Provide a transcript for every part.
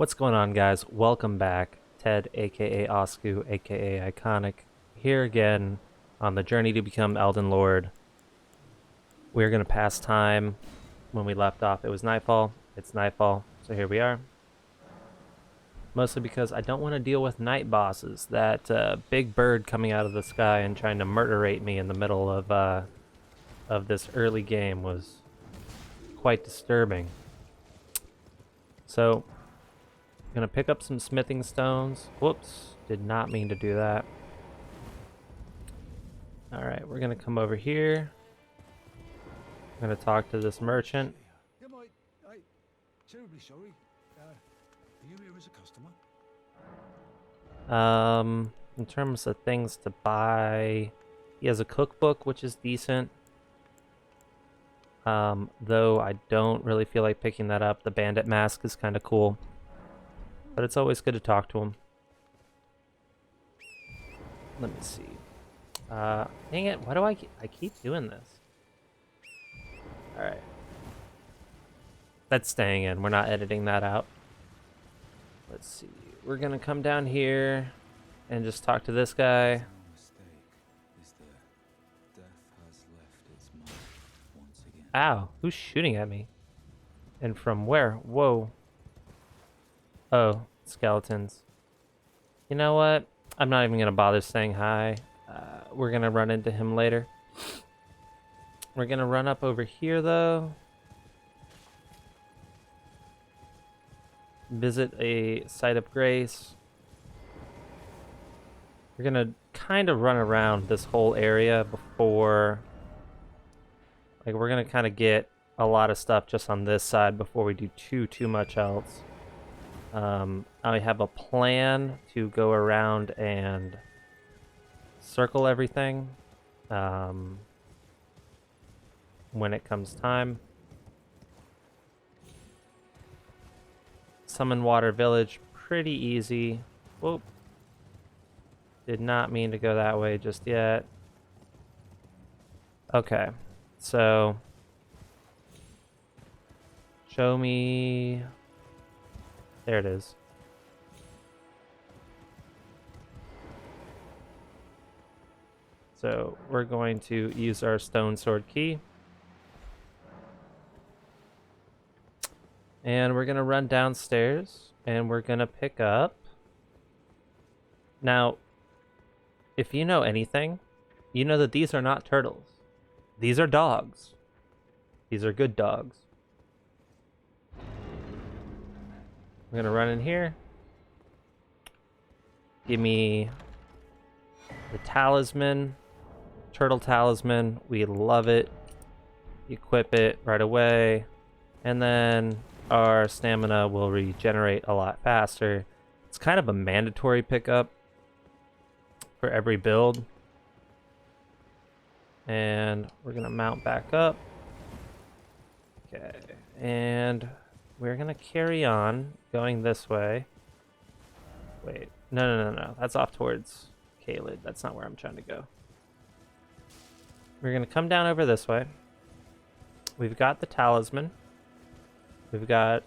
What's going on, guys? Welcome back. Ted, aka Oscu, aka Iconic, here again on the journey to become Elden Lord. We're going to pass time. When we left off, it was nightfall. It's nightfall, so here we are. Mostly because I don't want to deal with night bosses. That big bird coming out of the sky and trying to murderate me in the middle of this early game was quite disturbing. So, I'm gonna pick up some smithing stones. Whoops, did not mean to do that. Alright, we're gonna come over here. I'm gonna talk to this merchant. Yeah, mate, terribly sorry. Are you here as a customer? In terms of things to buy, he has a cookbook, which is decent. Though I don't really feel like picking that up. The bandit mask is kind of cool. But it's always good to talk to him. Let me see. Dang it, why do I keep doing this? Alright. That's staying in. We're not editing that out. Let's see. We're gonna come down here and just talk to this guy. No mistake, is there? Death has left its mark once again. Ow, who's shooting at me? And from where? Whoa. Oh, skeletons. You know what? I'm not even gonna bother saying hi. We're gonna run into him later. We're gonna run up over here though. Visit a site of grace. We're gonna kind of run around this whole area before, like, we're gonna kind of get a lot of stuff just on this side before we do too much else. I have a plan to go around and circle everything when it comes time. Summon Water Village, pretty easy. Whoop. Did not mean to go that way just yet. Okay, so show me. There it is. So we're going to use our stone sword key. And we're going to run downstairs and we're going to pick up. Now, if you know anything, you know that these are not turtles. These are dogs. These are good dogs. I'm going to run in here. Give me the talisman. Turtle talisman. We love it. Equip it right away. And then our stamina will regenerate a lot faster. It's kind of a mandatory pickup for every build. And we're going to mount back up. Okay. And we're going to carry on going this way. Wait. No. That's off towards Caelid. That's not where I'm trying to go. We're going to come down over this way. We've got the talisman. We've got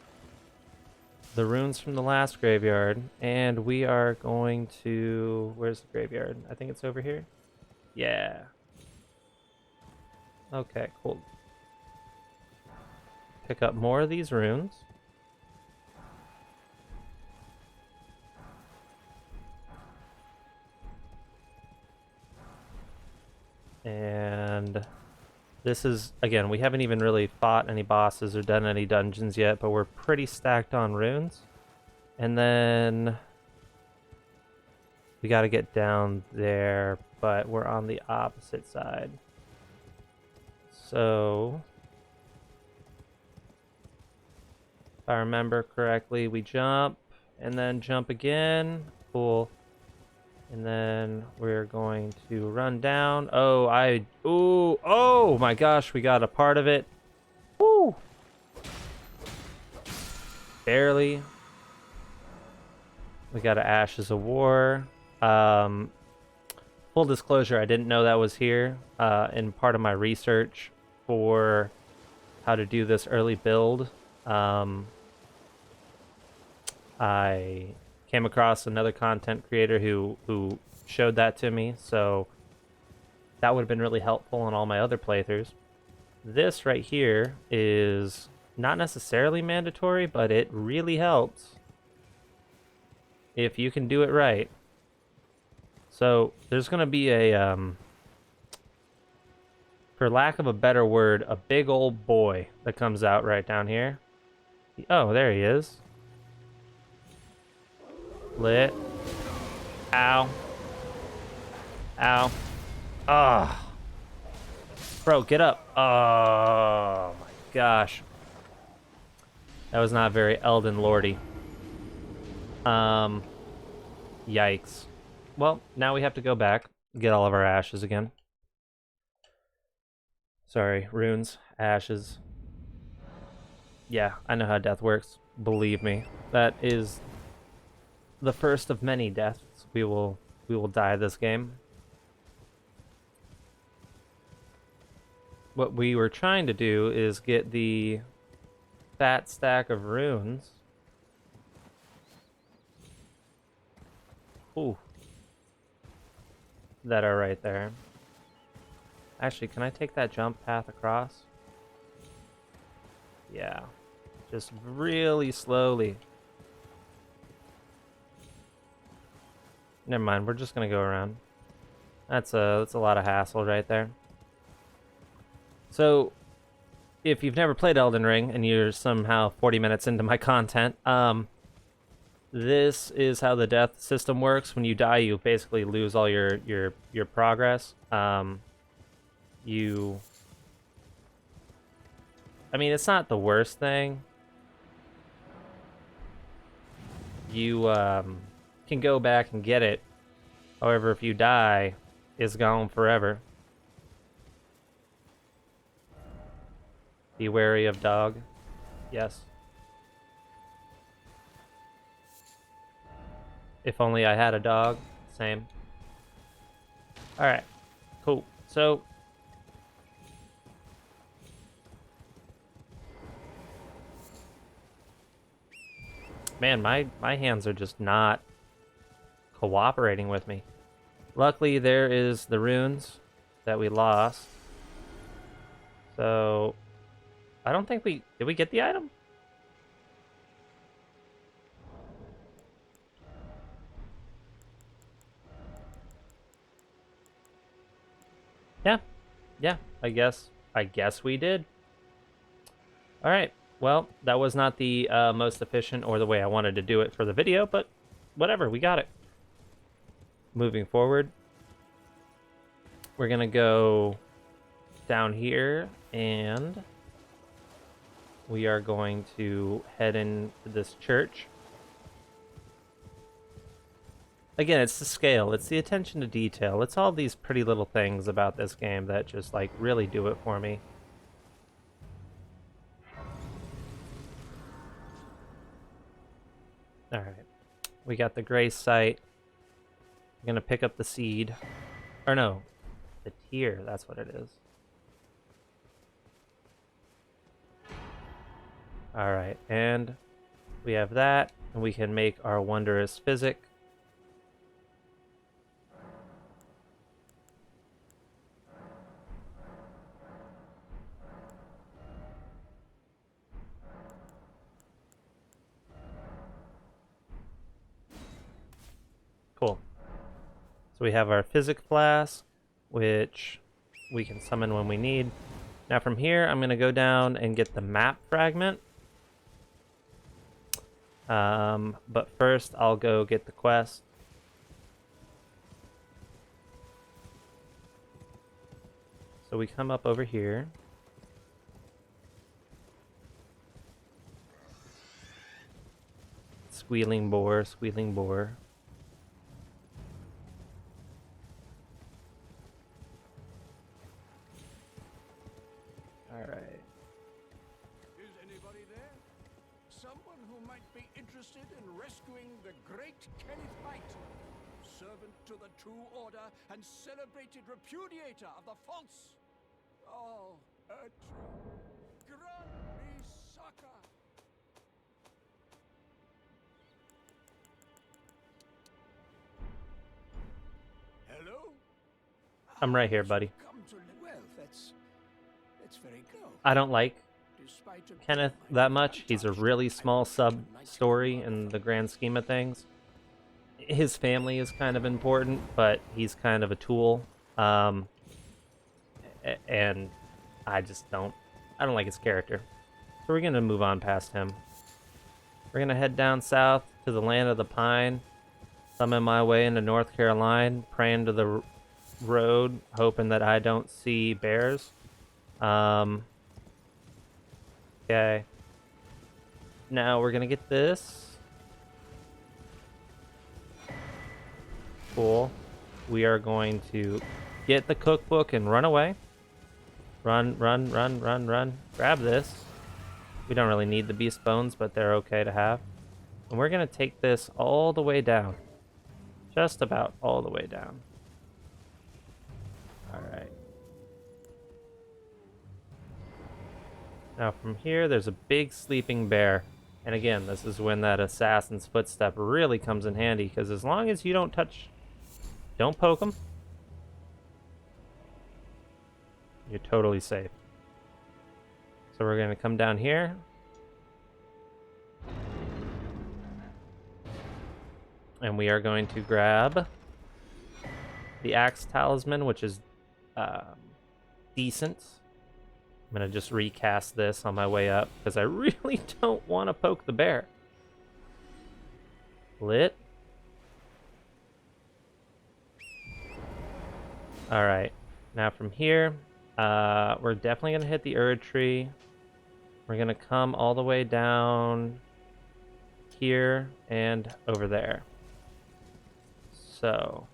the runes from the last graveyard. And we are going to... Where's the graveyard? I think it's over here. Yeah. Okay, cool. Pick up more of these runes. And this is, again, we haven't even really fought any bosses or done any dungeons yet, but we're pretty stacked on runes. And then we got to get down there, but we're on the opposite side. So if I remember correctly, we jump and then jump again. Cool. And then we're going to run down. Oh my gosh, we got a part of it. Woo! Barely. We got Ashes of War. Full disclosure, I didn't know that was here in part of my research for how to do this early build. I came across another content creator who showed that to me, so that would have been really helpful in all my other playthroughs. This right here is not necessarily mandatory, but it really helps if you can do it right. So there's going to be a, for lack of a better word, a big old boy that comes out right down here. Oh, there he is. Lit. Ow. Ow. Ah. Bro, get up. Oh my gosh. That was not very Elden Lordy. Yikes. Well, now we have to go back, get all of our ashes again. Sorry, runes, ashes. Yeah, I know how death works. Believe me. That is the first of many deaths we will die this game. What we were trying to do is get the fat stack of runes. Ooh. That are right there. Actually, can I take that jump path across? Yeah. Just really slowly. Never mind, we're just gonna go around. That's a lot of hassle right there. So, if you've never played Elden Ring and you're somehow 40 minutes into my content, this is how the death system works. When you die, you basically lose all your progress. I mean, it's not the worst thing. You can go back and get it. However, if you die, it's gone forever. Be wary of dog. Yes. If only I had a dog. Same. Alright. Cool. So... Man, my hands are just not cooperating with me. Luckily, there is the runes that we lost. So... I don't think we... Did we get the item? Yeah. Yeah, I guess we did. Alright, well, that was not the most efficient or the way I wanted to do it for the video, but whatever, we got it. Moving forward, we're gonna go down here, and we are going to head into this church. Again, it's the scale, it's the attention to detail, it's all these pretty little things about this game that just, like, really do it for me. Alright, we got the grace site. I'm gonna pick up the seed. Or no, the tear, that's what it is. Alright, and we have that, and we can make our wondrous physic. Cool. So we have our physic flask, which we can summon when we need. Now from here, I'm going to go down and get the map fragment. But first, I'll go get the quest. So we come up over here. Squealing boar, squealing boar. Alright. Is anybody there? Someone who might be interested in rescuing the great Kenneth Height, servant to the true order and celebrated repudiator of the false. Oh, Ertri, grant me succor. I'm right here, buddy. Come to well, that's very good. I don't like Despite a Kenneth that much. He's a really small sub-story in the grand scheme of things. His family is kind of important, but he's kind of a tool. And I just don't like his character. So we're gonna move on past him. We're gonna head down south to the land of the pine. Summon my way into North Carolina, praying to the road, hoping that I don't see bears. Okay. Now we're gonna get this. Cool. We are going to get the cookbook and run away. Run, run, run, run, run. Grab this. We don't really need the beast bones, but they're okay to have. And we're gonna take this all the way down. Just about all the way down. Alright. Now from here, there's a big sleeping bear. And again, this is when that assassin's footstep really comes in handy, because as long as you don't poke them, you're totally safe. So we're gonna come down here. And we are going to grab the axe talisman, which is decent. I'm gonna just recast this on my way up because I really don't want to poke the bear. Lit. All right, now from here, we're definitely gonna hit the Erd tree. We're gonna come all the way down here and over there. So,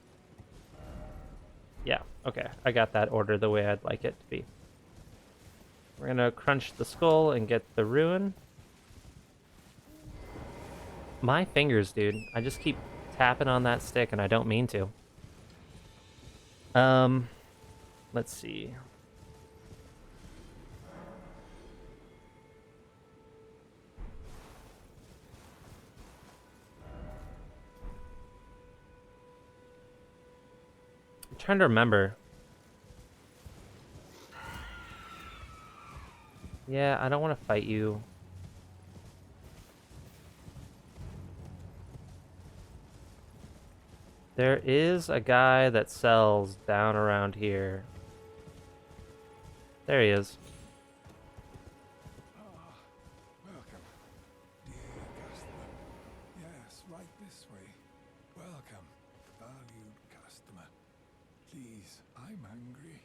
yeah, okay, I got that order the way I'd like it to be. We're gonna crunch the skull and get the ruin. My fingers, dude. I just keep tapping on that stick and I don't mean to. Let's see. I'm trying to remember. Yeah, I don't want to fight you. There is a guy that sells down around here. There he is. Welcome, dear customer. Yes, right this way. Welcome, valued customer. Please, I'm hungry.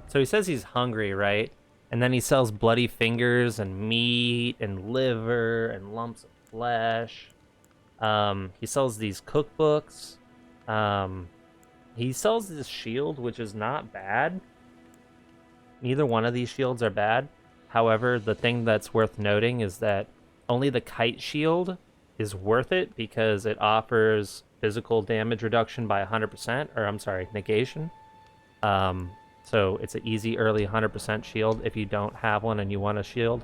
So he says he's hungry, right? And then he sells bloody fingers and meat and liver and lumps of flesh. He sells these cookbooks. He sells this shield, which is not bad. Neither one of these shields are bad. However, the thing that's worth noting is that only the kite shield is worth it because it offers physical damage reduction by 100%, or I'm sorry, negation. So it's an easy early 100% shield if you don't have one and you want a shield.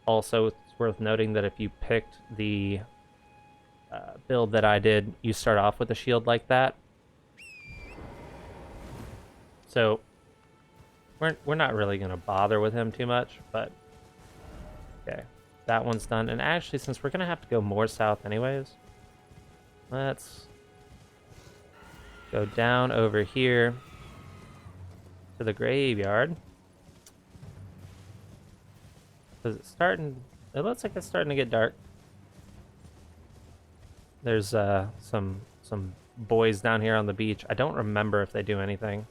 Also, it's worth noting that if you picked the build that I did, you start off with a shield like that. So we're not really gonna bother with him too much, but okay, that one's done. And actually, since we're gonna have to go more south anyways, let's go down over here to the graveyard. Cause it's starting. It looks like it's starting to get dark. There's some boys down here on the beach. I don't remember if they do anything.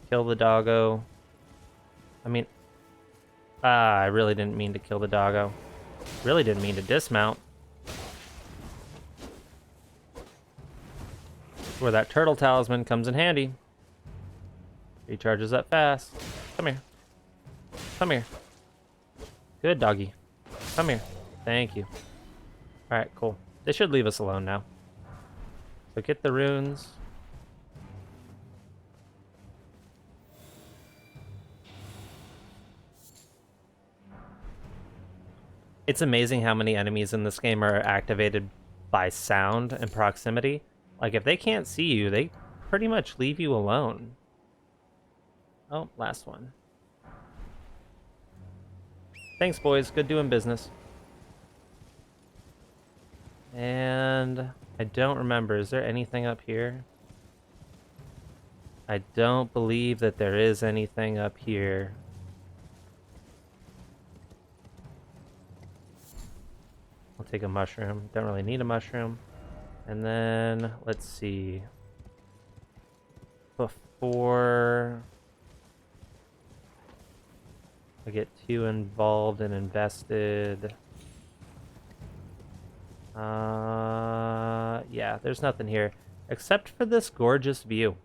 Kill the doggo. I mean, I really didn't mean to kill the doggo. Really didn't mean to dismount. Where that turtle talisman comes in handy. Recharges up fast. Come here. Come here. Good doggy. Come here. Thank you. Alright, cool. They should leave us alone now. So get the runes. It's amazing how many enemies in this game are activated by sound and proximity. Like, if they can't see you, they pretty much leave you alone. Oh, last one. Thanks, boys. Good doing business. And I don't remember. Is there anything up here? I don't believe that there is anything up here. I'll take a mushroom. Don't really need a mushroom. And then, let's see. Before I get too involved and invested. Yeah, there's nothing here. Except for this gorgeous view.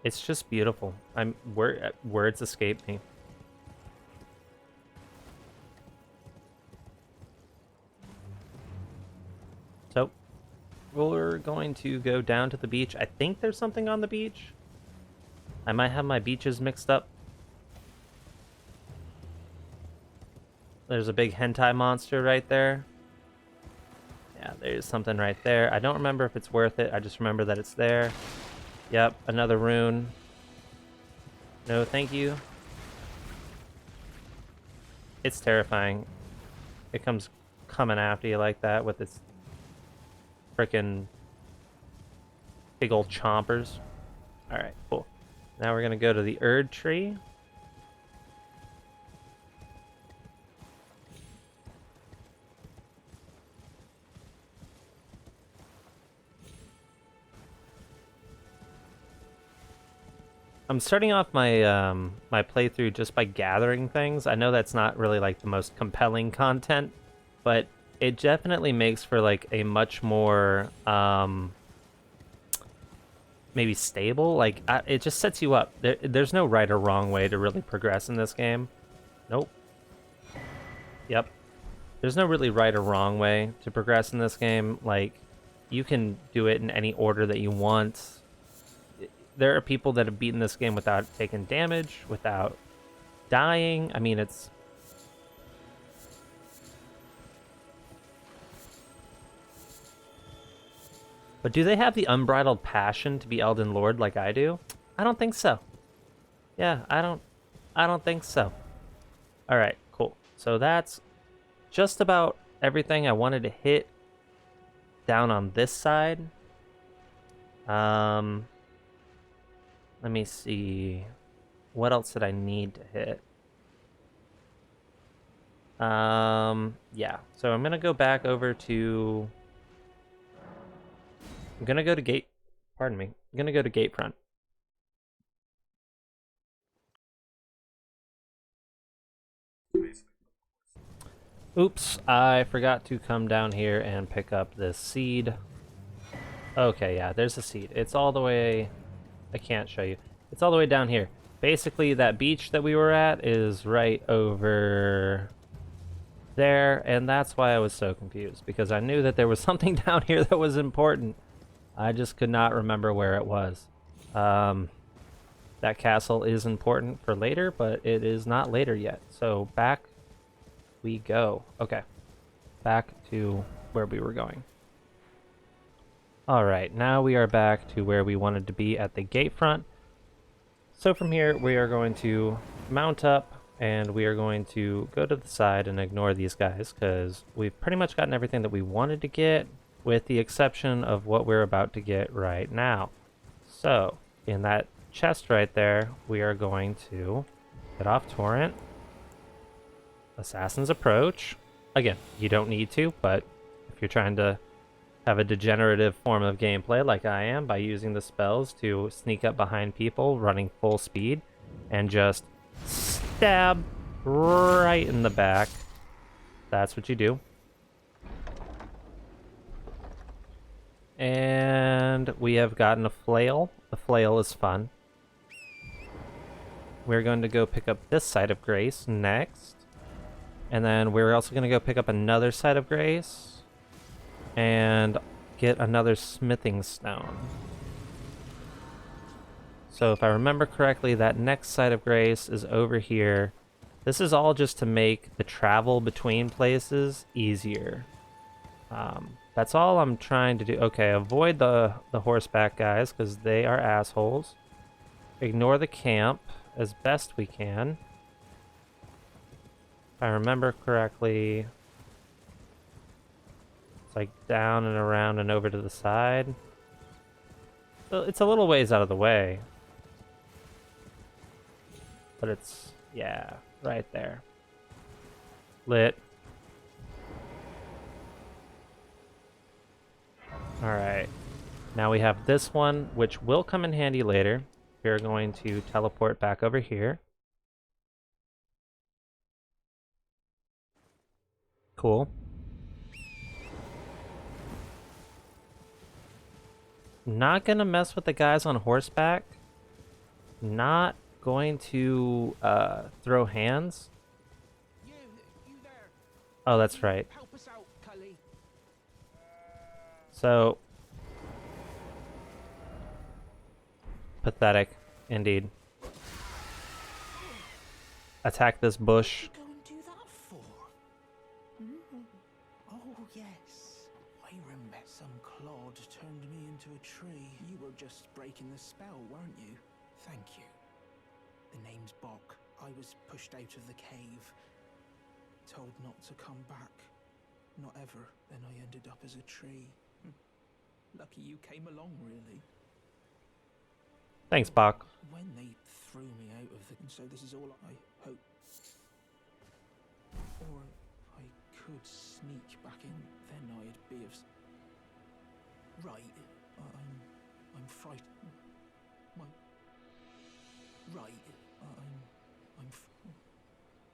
It's just beautiful. Words escape me. So, we're going to go down to the beach. I think there's something on the beach. I might have my beaches mixed up. There's a big hentai monster right there. Yeah, there's something right there. I don't remember if it's worth it. I just remember that it's there. Yep, another rune. No, thank you. It's terrifying. It comes coming after you like that with its frickin' big old chompers. Alright, cool. Now we're gonna go to the Erd tree. I'm starting off my my playthrough just by gathering things. I know that's not really like the most compelling content, but it definitely makes for like a much more maybe stable. Like it just sets you up. There's no right or wrong way to really progress in this game. Nope. Yep. There's no really right or wrong way to progress in this game. Like you can do it in any order that you want. There are people that have beaten this game without taking damage, without dying. I mean, it's... But do they have the unbridled passion to be Elden Lord like I do? I don't think so. Yeah, I don't think so. Alright, cool. So that's just about everything I wanted to hit down on this side. Let me see. What else did I need to hit? Yeah. So I'm gonna go back over to... I'm gonna go to gate... Pardon me. I'm gonna go to gate front. Oops, I forgot to come down here and pick up this seed. Okay, yeah, there's a seed. It's all the way... I can't show you. It's all the way down here. Basically, that beach that we were at is right over there, and that's why I was so confused, because I knew that there was something down here that was important. I just could not remember where it was. That castle is important for later, but it is not later yet. So back we go. Okay. Back to where we were going. Alright, now we are back to where we wanted to be at the gate front. So from here, we are going to mount up, and we are going to go to the side and ignore these guys, because we've pretty much gotten everything that we wanted to get, with the exception of what we're about to get right now. So, in that chest right there, we are going to get off Torrent. Assassin's Approach. Again, you don't need to, but if you're trying to have a degenerative form of gameplay like I am by using the spells to sneak up behind people running full speed and just stab right in the back. That's what you do. And we have gotten a flail. The flail is fun. We're going to go pick up this side of Grace next. And then we're also going to go pick up another side of Grace. And get another smithing stone. So if I remember correctly, that next site of grace is over here. This is all just to make the travel between places easier. That's all I'm trying to do. Okay, avoid the horseback guys because they are assholes. Ignore the camp as best we can. If I remember correctly, it's like down and around and over to the side. So it's a little ways out of the way. But it's, yeah, right there. Lit. Alright. Now we have this one, which will come in handy later. We're going to teleport back over here. Cool. Not gonna mess with the guys on horseback. Not going to throw hands. You there. Oh, that's right. Help us out, Cully. So pathetic, indeed. Attack this bush. Go and do that for? Oh, yes. I remember some clod turned me into a tree. You were just breaking the spell, weren't you? Thank you. The name's Bok. I was pushed out of the cave. Told not to come back. Not ever. Then I ended up as a tree. Lucky you came along, really. Thanks, Bach. When they threw me out of the... So this is all I hope. Or I could sneak back in, then I'd be of... Right. I'm frightened. Right.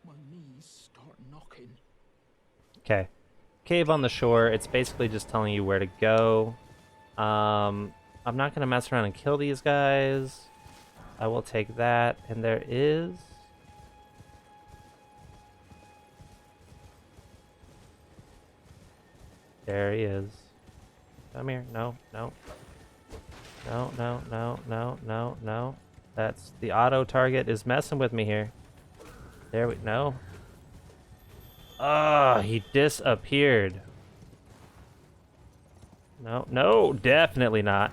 My knees start knocking. Okay. Cave on the shore. It's basically just telling you where to go. I'm not gonna mess around and kill these guys. I will take that. And there is... There he is. Come here. No, no. No, no, no, no, no, no. That's... The auto target is messing with me here. There we... No. Ah, he disappeared. No, no, definitely not.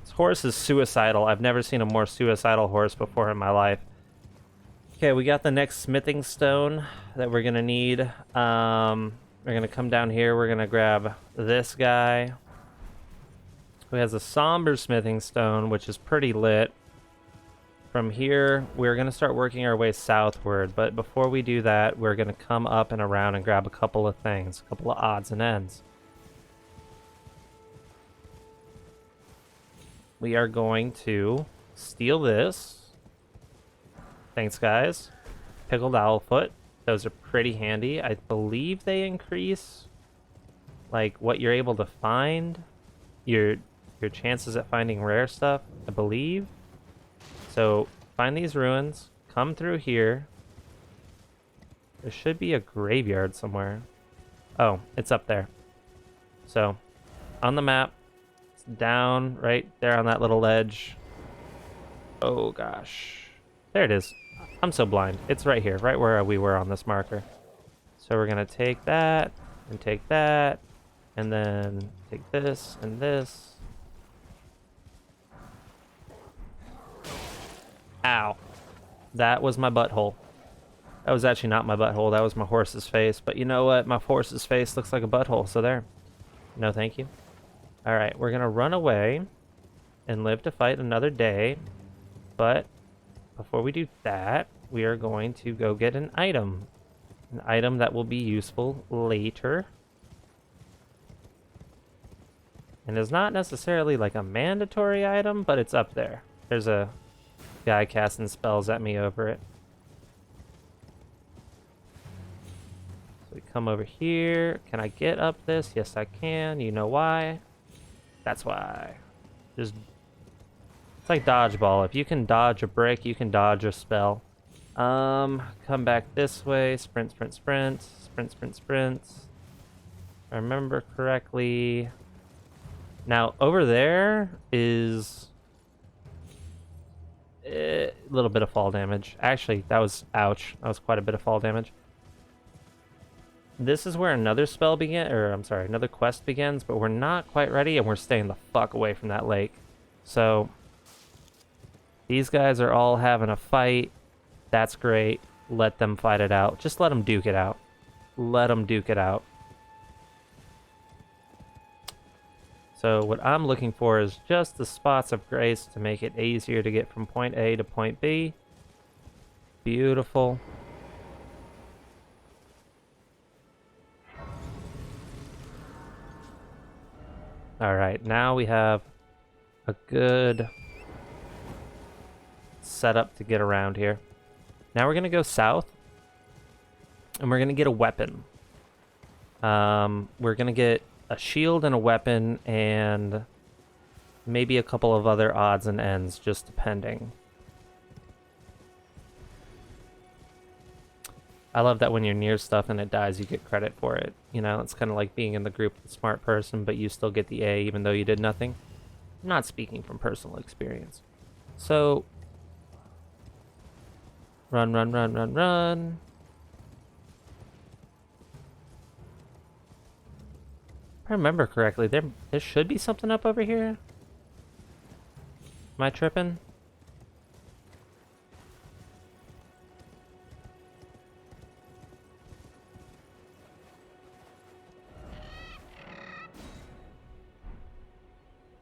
This horse is suicidal. I've never seen a more suicidal horse before in my life. Okay, we got the next smithing stone that we're gonna need. We're gonna come down here. We're gonna grab this guy, who has a somber smithing stone, which is pretty lit. From here, we're going to start working our way southward, but before we do that, we're going to come up and around and grab a couple of things, a couple of odds and ends. We are going to steal this. Thanks, guys. Pickled owlfoot. Those are pretty handy. I believe they increase, like, what you're able to find. Your chances at finding rare stuff, I believe. So, find these ruins, come through here. There should be a graveyard somewhere. Oh, it's up there. So, on the map, it's down right there on that little ledge. Oh gosh. There it is. I'm so blind. It's right here, right where we were on this marker. So we're gonna take that, and then take this and this. Ow. That was my butthole. That was actually not my butthole. That was my horse's face. But you know what? My horse's face looks like a butthole. So there. No, thank you. Alright, we're going to run away and live to fight another day. But before we do that, we are going to go get an item. An item that will be useful later. And is not necessarily like a mandatory item, but it's up there. There's a guy casting spells at me over it. So we come over here. Can I get up this? Yes, I can. You know why? That's why. Just... It's like dodgeball. If you can dodge a brick, you can dodge a spell. Come back this way. Sprint, sprint, sprint. Sprint, sprint, sprint. If I remember correctly... Now, over there is A little bit of fall damage. Actually, that was, ouch. That was quite a bit of fall damage. This is where another spell begin, or I'm sorry, another quest begins, but we're not quite ready and we're staying the fuck away from that lake. So, these guys are all having a fight. That's great. Let them fight it out. Just let them duke it out. Let them duke it out. So what I'm looking for is just the spots of grace to make it easier to get from point A to point B. Beautiful. Alright, now we have a good setup to get around here. Now we're going to go south. And we're going to get a weapon. We're going to get a shield and a weapon and maybe a couple of other odds and ends, just depending. I love that when you're near stuff and it dies, you get credit for it. You know, it's kind of like being in the group with a smart person, but you still get the A even though you did nothing. I'm not speaking from personal experience. So, run, run, run, run, run. If I remember correctly, there should be something up over here. Am I tripping?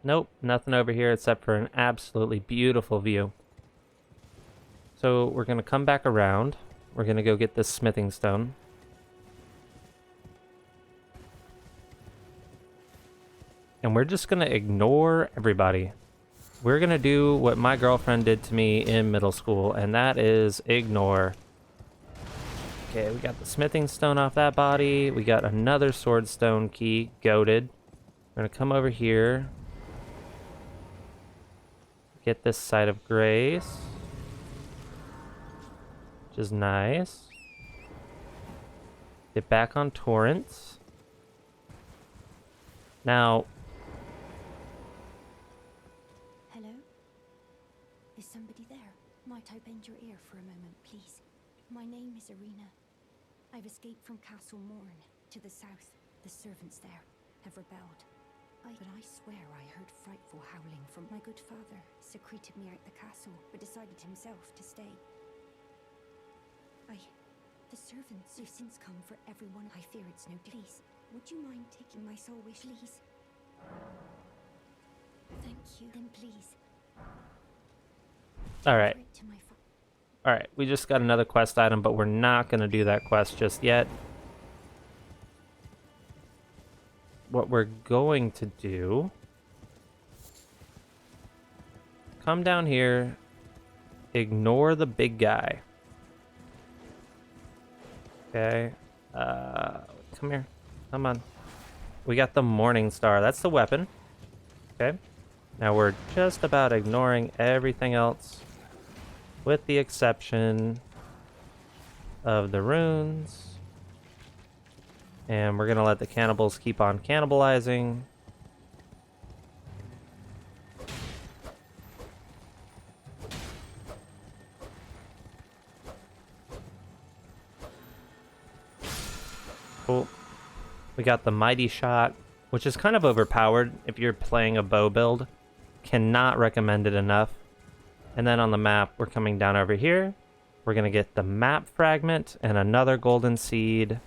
Nope, nothing over here except for an absolutely beautiful view. So we're going to come back around. We're going to go get this smithing stone. And we're just going to ignore everybody. We're going to do what my girlfriend did to me in middle school, and that is ignore. Okay, we got the smithing stone off that body. We got another sword stone key, goated. We're going to come over here. Get this site of grace. Which is nice. Get back on torrents. Now... Hello? Is somebody there? Might I bend your ear for a moment, please? My name is Irina. I've escaped from Castle Morn to the south. The servants there have rebelled. But I swear I heard frightful howling from my good father. Secreted me out the castle, but decided himself to stay. The servants have since come for everyone. I fear it's no please. Would you mind taking my soul wish, please? Thank you. Then please. Alright. Give it to my Alright, we just got another quest item, but we're not going to do that quest just yet. What we're going to do... Come down here. Ignore the big guy. Okay. Come here. Come on. We got the Morning Star. That's the weapon. Okay. Now we're just about ignoring everything else. With the exception of the runes. And we're going to let the cannibals keep on cannibalizing. Cool. We got the Mighty Shot, which is kind of overpowered if you're playing a bow build. Cannot recommend it enough. And then on the map, we're coming down over here. We're going to get the map fragment and another golden seed.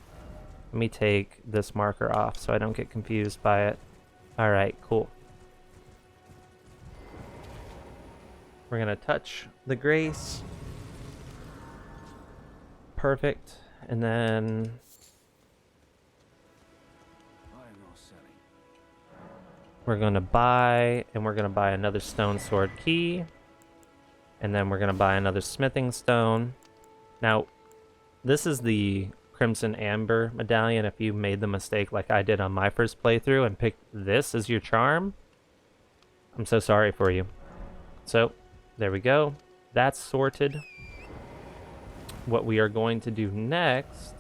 Let me take this marker off so I don't get confused by it. Alright, cool. We're going to touch the grace. Perfect. And then... we're going to buy, and we're going to buy another stone sword key. And then we're going to buy another smithing stone. Now, this is the Crimson Amber medallion. If you made the mistake like I did on my first playthrough and picked this as your charm, I'm so sorry for you. So, there we go. That's sorted. What we are going to do next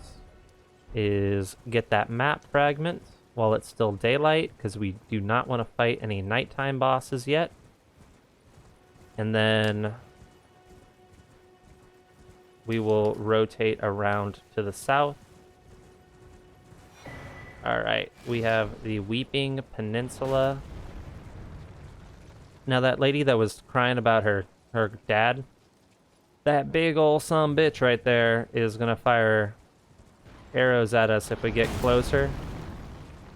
is get that map fragment while it's still daylight, because we do not want to fight any nighttime bosses yet. And then we will rotate around to the south. All right, we have the Weeping Peninsula. Now that lady that was crying about her dad, that big ol' bitch right there is gonna fire arrows at us if we get closer.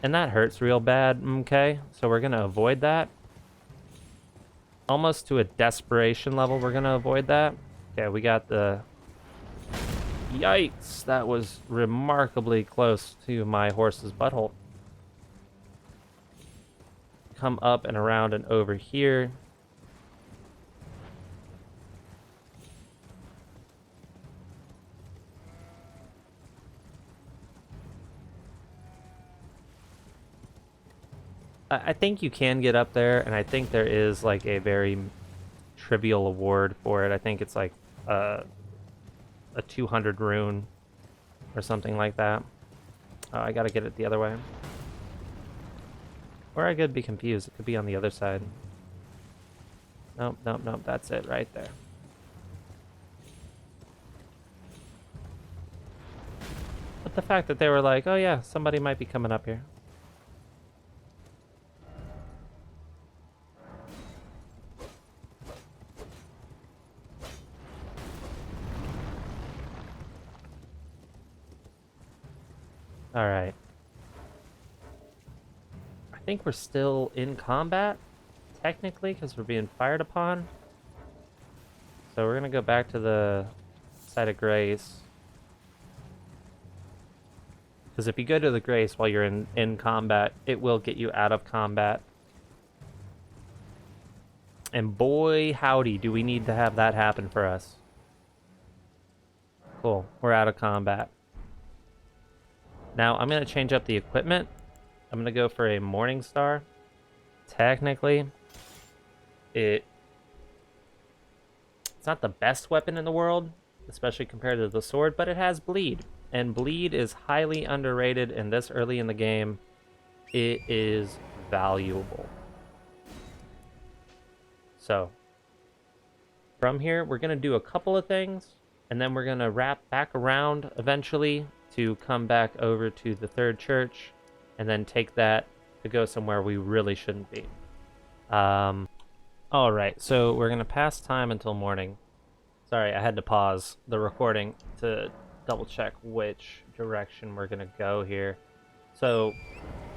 And that hurts real bad, okay? So we're gonna avoid that. Almost to a desperation level, we're gonna avoid that. Okay, we got the... Yikes! That was remarkably close to my horse's butthole. Come up and around and over here. I think you can get up there, and I think there is like a very trivial award for it. I think it's like a 200 rune or something like that. I gotta get it the other way. Or I could be confused. It could be on the other side. Nope, nope, nope. That's it right there. But the fact that they were like, oh yeah, somebody might be coming up here. All right. I think we're still in combat, technically, because we're being fired upon. So we're going to go back to the site of grace. Because if you go to the grace while you're in combat, it will get you out of combat. And boy, howdy, do we need to have that happen for us. Cool, we're out of combat. Now, I'm going to change up the equipment. I'm going to go for a Morning Star. Technically, it's not the best weapon in the world, especially compared to the sword, but it has bleed. And bleed is highly underrated, and this early in the game, it is valuable. So, from here, we're going to do a couple of things, and then we're going to wrap back around eventually to come back over to the third church, and then take that to go somewhere we really shouldn't be. All right, so we're going to pass time until morning. Sorry, I had to pause the recording to double check which direction we're going to go here. So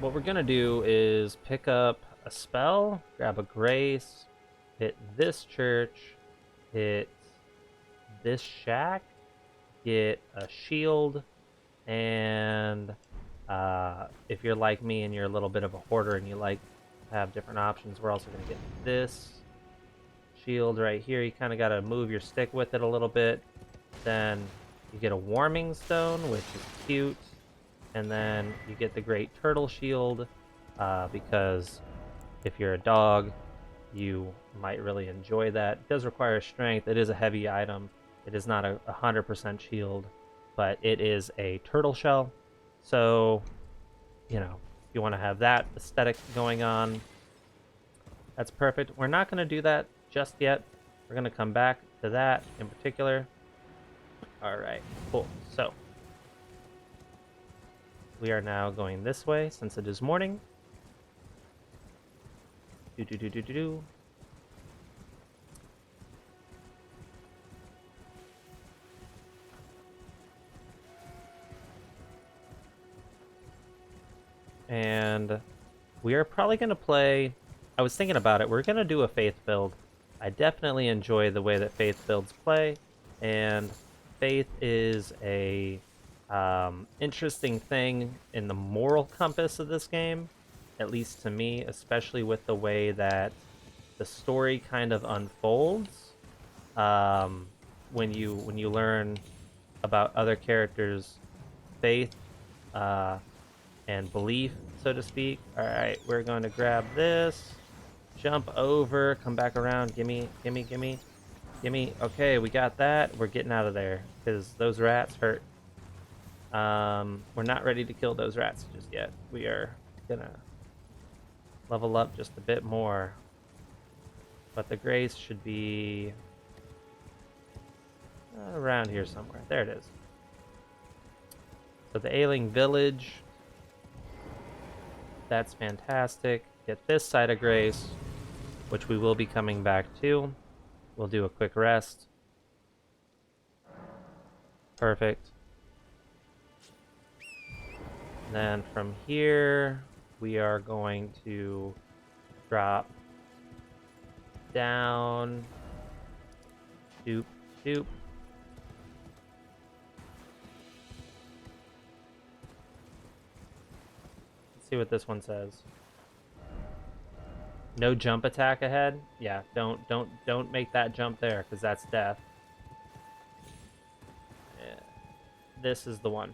what we're going to do is pick up a spell, grab a grace, hit this church, hit this shack, get a shield, and if you're like me and you're a little bit of a hoarder and you like to have different options, we're also going to get this shield right here. You kind of got to move your stick with it a little bit. Then you get a warming stone, which is cute. And then you get the great turtle shield, because if you're a dog, you might really enjoy that. It does require strength. It is a heavy item. It is not a 100% shield, but it is a turtle shell. So, you know, if you want to have that aesthetic going on, that's perfect. We're not going to do that just yet. We're going to come back to that in particular. All right, cool. So we are now going this way since it is morning. Do. And we are probably going to play... I was thinking about it. We're going to do a Faith build. I definitely enjoy the way that Faith builds play. And Faith is a interesting thing in the moral compass of this game. At least to me, especially with the way that the story kind of unfolds. When you learn about other characters' faith and belief, so to speak. All right, we're going to grab this, jump over, come back around. Gimme. Okay, we got that. We're getting out of there because those rats hurt. We're not ready to kill those rats just yet. We are gonna level up just a bit more. But the grace should be Around here somewhere. There it is. So the ailing village. That's fantastic. Get this side of grace, which we will be coming back to. We'll do a quick rest. Perfect. And then from here, we are going to drop down. Doop, doop. Let's see what this one says. No jump attack ahead? Yeah, don't make that jump there, because that's death. Yeah. This is the one.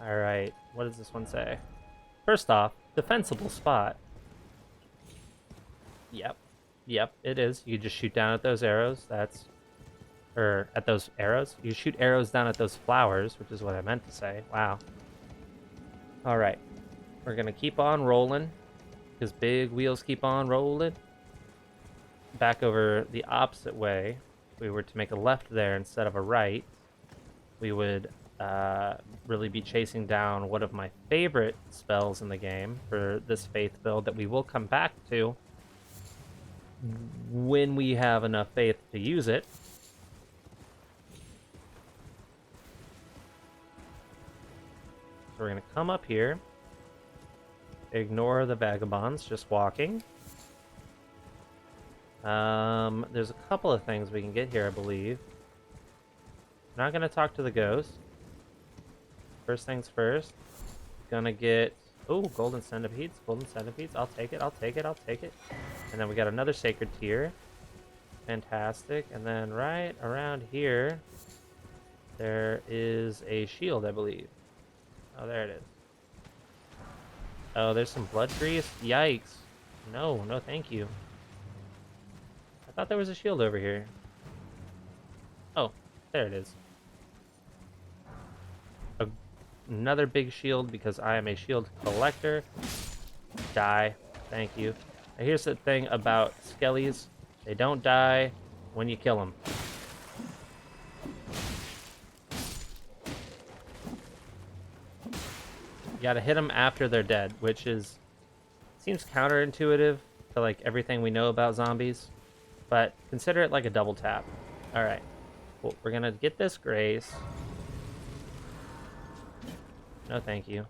Alright, what does this one say? First off, defensible spot. Yep. Yep, it is. You just shoot down at those arrows. That's... Or, at those arrows? You shoot arrows down at those flowers, which is what I meant to say. Wow. Alright. We're gonna keep on rolling, because big wheels keep on rolling. Back over the opposite way. If we were to make a left there instead of a right, we would really be chasing down one of my favorite spells in the game for this faith build that we will come back to when we have enough faith to use it. So we're going to come up here, ignore the vagabonds just walking. There's a couple of things we can get here, I believe. Not going to talk to the ghost. First things first. Gonna get... Oh, golden centipedes. Golden centipedes. I'll take it. I'll take it. I'll take it. And then we got another sacred tier. Fantastic. And then right around here, there is a shield, I believe. Oh, there it is. Oh, there's some blood grease. Yikes. No, no thank you. I thought there was a shield over here. Oh, there it is. Another big shield because I am a shield collector. Die. Thank you. Now here's the thing about skellies. They don't die when you kill them. You gotta hit them after they're dead, which is... seems counterintuitive to like everything we know about zombies. But consider it like a double tap. Alright. Cool. We're gonna get this grace. No, thank you.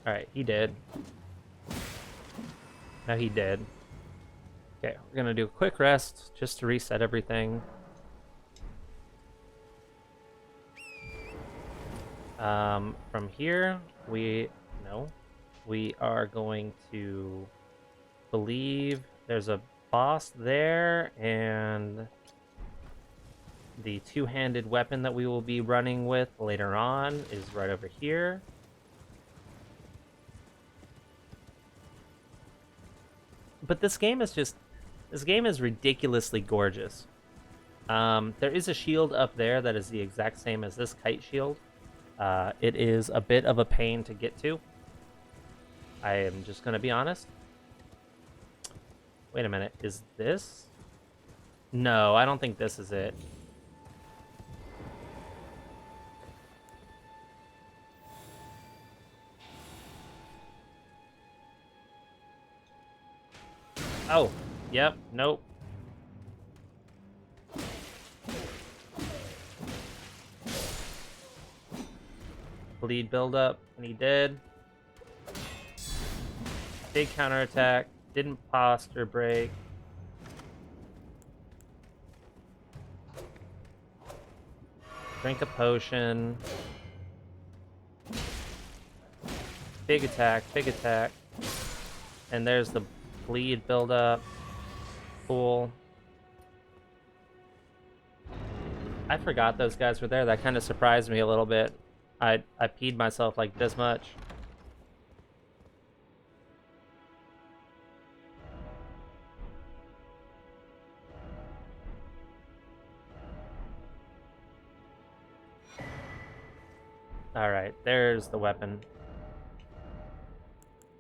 Alright, he did. No, he did. Okay, we're gonna do a quick rest just to reset everything. From here, we are going to believe there's a boss there, and the two-handed weapon that we will be running with later on is right over here. But this game is ridiculously gorgeous. There is a shield up there that is the exact same as this kite shield. It is a bit of a pain to get to. I am just going to be honest. Wait a minute, is this? No, I don't think this is it. Oh, yep, nope. Bleed buildup, and he did. Big counterattack, didn't posture break. Drink a potion. Big attack, big attack. And there's the bleed buildup. Cool. I forgot those guys were there. That kind of surprised me a little bit. I peed myself like this much. Alright, there's the weapon.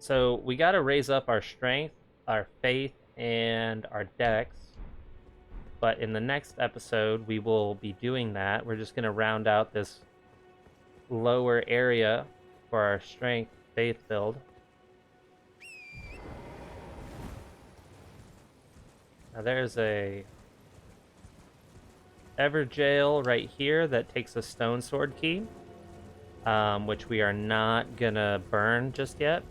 So we got to raise up our strength, our faith, and our dex. But in the next episode, we will be doing that. We're just going to round out this lower area for our strength faith build. Now there's a Everjail right here that takes a stone sword key, which we are not gonna burn just yet.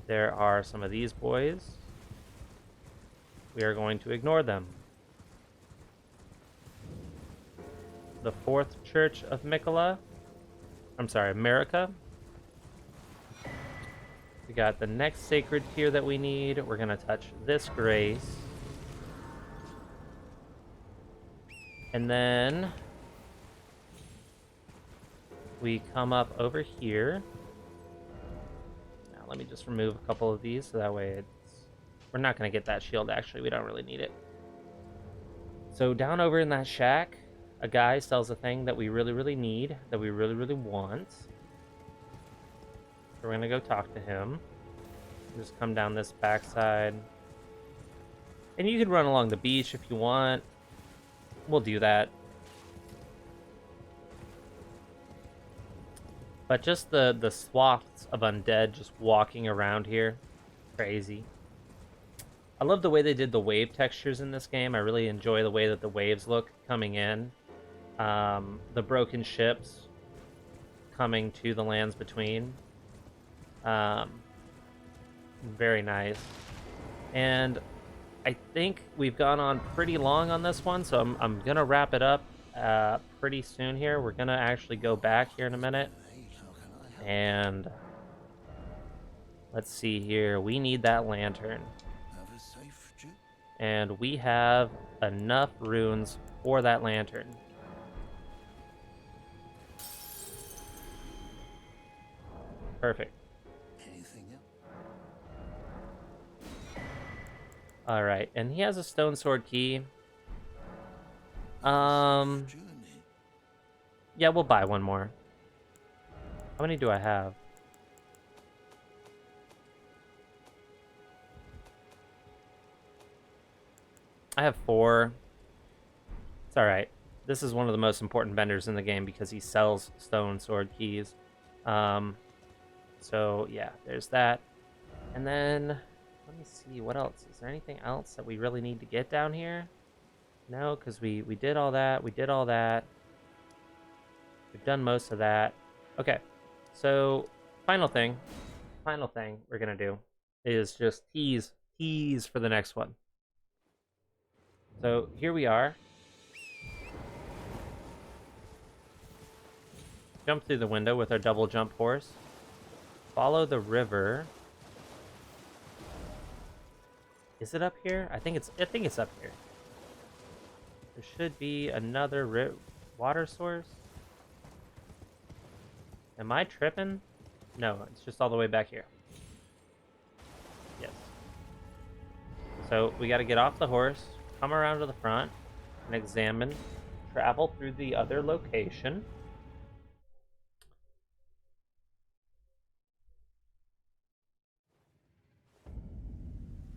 There are some of these boys. We are going to ignore them. The Fourth Church of Mikola. I'm sorry, America. We got the next sacred tier that we need. We're gonna touch this grace. And then we come up over here. Now let me just remove a couple of these so that way it's... We're not gonna get that shield actually, we don't really need it. So down over in that shack, a guy sells a thing that we really need, that we really want. So we're gonna go talk to him. Just come down this backside. And you can run along the beach if you want. We'll do that. But just the swaths of undead just walking around here. Crazy. I love the way they did the wave textures in this game. I really enjoy the way that the waves look coming in. The broken ships coming to the lands between. Very nice. And I think we've gone on pretty long on this one, so I'm gonna wrap it up pretty soon here. We're gonna actually go back here in a minute. And let's see here. We need that lantern. And we have enough runes for that lantern. Perfect. All right, and he has a stone sword key. Yeah, we'll buy one more. How many do I have? I have 4. It's all right. This is one of the most important vendors in the game because he sells stone sword keys. So yeah, there's that. And then let me see what else. Is there anything else that we really need to get down here? No, because we did all that. We did all that. We've done most of that. Okay, so final thing we're gonna do is just tease for the next one. So here we are. Jump through the window with our double jump horse. Follow the river. Is it up here? I think it's up here. There should be another water source. Am I tripping? No, it's just all the way back here. Yes. So we got to get off the horse, come around to the front, and examine, travel through the other location.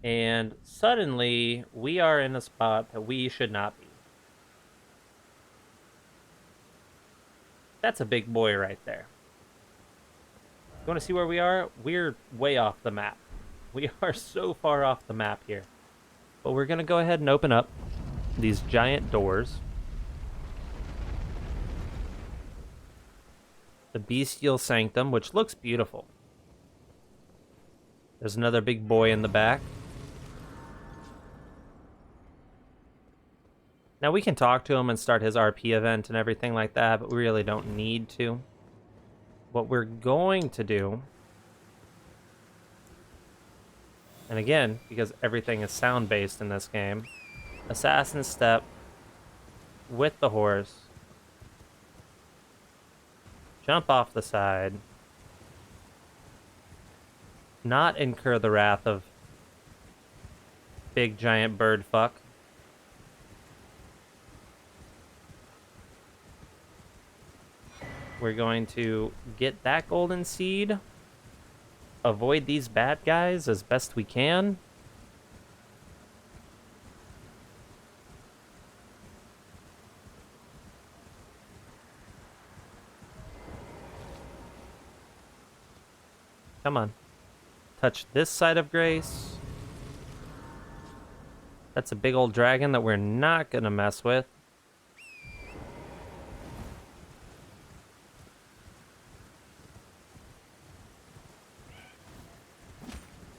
And suddenly, we are in a spot that we should not be. That's a big boy right there. You want to see where we are? We're way off the map. We are so far off the map here. But we're going to go ahead and open up these giant doors. The Bestial Sanctum, which looks beautiful. There's another big boy in the back. Now we can talk to him and start his RP event and everything like that, but we really don't need to. What we're going to do, and again, because everything is sound-based in this game, Assassin Step with the horse, jump off the side, not incur the wrath of big giant bird fuck. We're going to get that golden seed. Avoid these bad guys as best we can. Come on. Touch this side of grace. That's a big old dragon that we're not gonna mess with.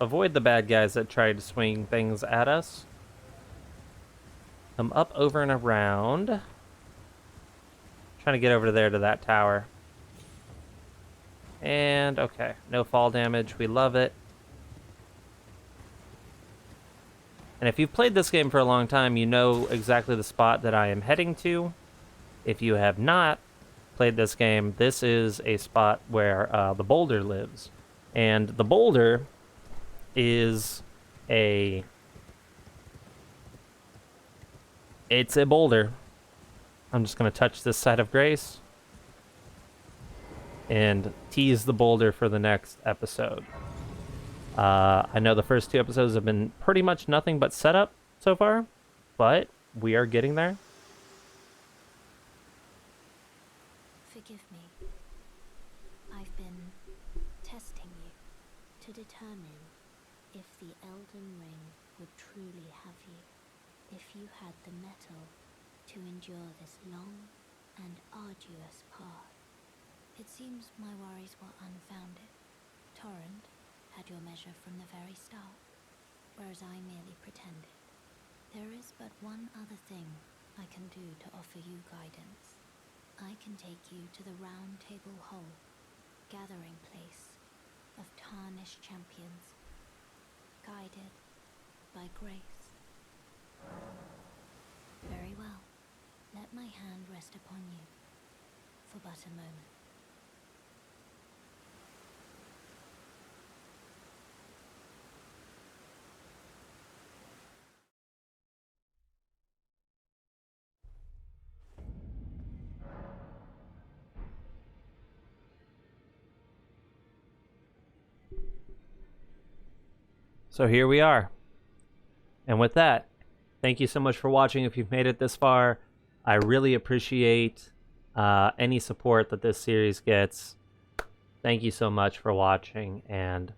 Avoid the bad guys that try to swing things at us. Come up, over, and around. Trying to get over there to that tower. And, okay. No fall damage. We love it. And if you've played this game for a long time, you know exactly the spot that I am heading to. If you have not played this game, this is a spot where the boulder lives. And the boulder is it's a boulder. I'm just going to touch this side of grace and tease the boulder for the next episode. I know the first 2 episodes have been pretty much nothing but setup so far, but we are getting there. Forgive me. I've been testing you to determine if the Elden Ring would truly have you, if you had the mettle to endure this long and arduous path. It seems my worries were unfounded. Torrent had your measure from the very start, whereas I merely pretended. There is but one other thing I can do to offer you guidance. I can take you to the Round Table Hall, gathering place of tarnished champions, guided by grace. Very well. Let my hand rest upon you for but a moment. So here we are. And with that, thank you so much for watching. If you've made it this far, I really appreciate any support that this series gets. Thank you so much for watching, and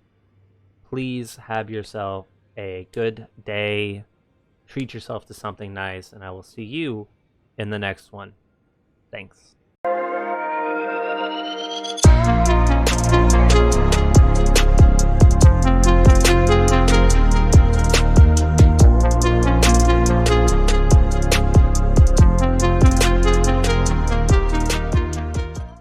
please have yourself a good day. Treat yourself to something nice, and I will see you in the next one. Thanks.